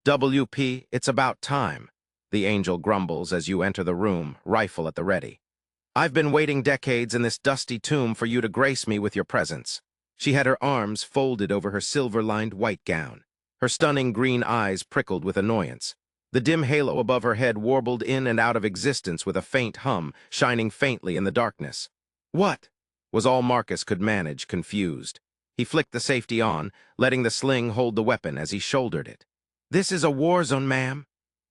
WP, it's about time, the angel grumbles as you enter the room, rifle at the ready. I've been waiting decades in this dusty tomb for you to grace me with your presence. She had her arms folded over her silver-lined white gown. Her stunning green eyes prickled with annoyance. The dim halo above her head warbled in and out of existence with a faint hum, shining faintly in the darkness. What? Was all Marcus could manage, confused. He flicked the safety on, letting the sling hold the weapon as he shouldered it. This is a war zone, ma'am.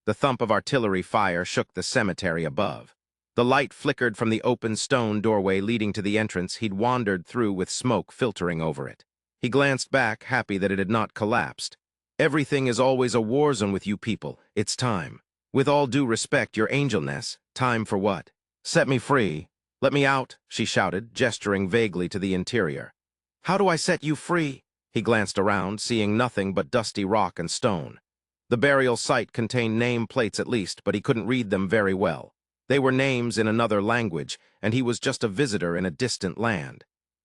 The thump of artillery fire shook the cemetery above. The light flickered from the open stone doorway leading to the entrance he'd wandered through with smoke filtering over it. He glanced back, happy that it had not collapsed. Everything is always a war zone with you people. It's time. With all due respect, your angelness, time for what? Set me free. Let me out, she shouted, gesturing vaguely to the interior. How do I set you free? He glanced around, seeing nothing but dusty rock and stone. The burial site contained name plates at least, but he couldn't read them very well. They were names in another language, and he was just a visitor in a distant land.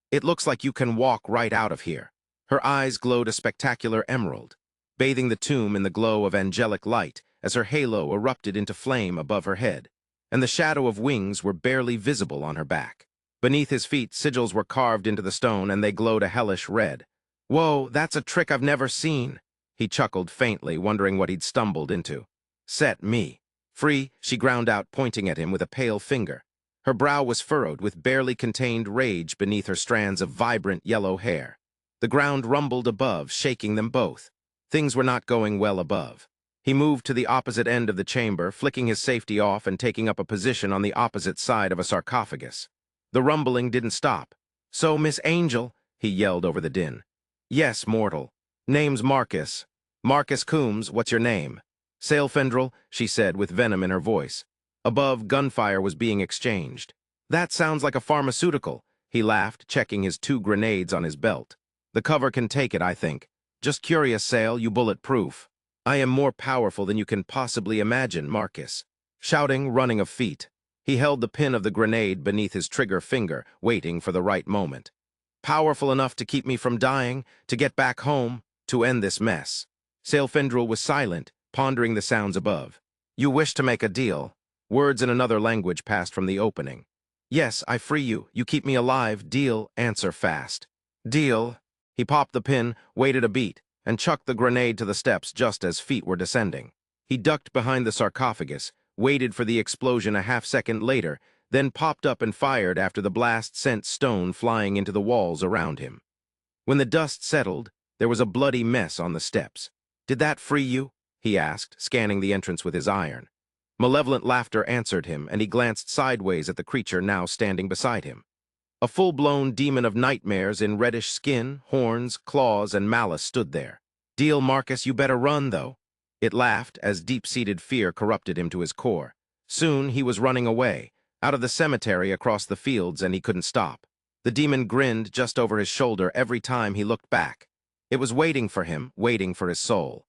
It looks like you can walk right out of here. Her eyes glowed a spectacular emerald, bathing the tomb in the glow of angelic light as her halo erupted into flame above her head, and the shadow of wings were barely visible on her back. Beneath his feet, sigils were carved into the stone, and they glowed a hellish red. Whoa, that's a trick I've never seen. He chuckled faintly, wondering what he'd stumbled into. Set me free, she ground out, pointing at him with a pale finger. Her brow was furrowed with barely contained rage beneath her strands of vibrant yellow hair. The ground rumbled above, shaking them both. Things were not going well above. He moved to the opposite end of the chamber, flicking his safety off and taking up a position on the opposite side of a sarcophagus. The rumbling didn't stop. So, Miss Angel, he yelled over the din. Yes, mortal. Name's Marcus. Marcus Coombs, what's your name? Saelfendrel, she said with venom in her voice. Above, gunfire was being exchanged. That sounds like a pharmaceutical, he laughed, checking his 2 grenades on his belt. The cover can take it, I think. Just curious, Sael, you bulletproof. I am more powerful than you can possibly imagine, Marcus. Shouting, running of feet. He held the pin of the grenade beneath his trigger finger, waiting for the right moment. Powerful enough to keep me from dying, to get back home, to end this mess. Saelfendrel was silent, pondering the sounds above. You wish to make a deal. Words in another language passed from the opening. Yes, I free you. You keep me alive. Deal, answer fast. Deal. He popped the pin, waited a beat, and chucked the grenade to the steps just as feet were descending. He ducked behind the sarcophagus, waited for the explosion a half-second later, then popped up and fired after the blast sent stone flying into the walls around him. When the dust settled, there was a bloody mess on the steps. Did that free you? He asked, scanning the entrance with his iron. Malevolent laughter answered him, and he glanced sideways at the creature now standing beside him. A full-blown demon of nightmares in reddish skin, horns, claws, and malice stood there. Deal, Marcus, you better run, though. It laughed as deep-seated fear corrupted him to his core. Soon he was running away, out of the cemetery across the fields, and he couldn't stop. The demon grinned just over his shoulder every time he looked back. It was waiting for him, waiting for his soul.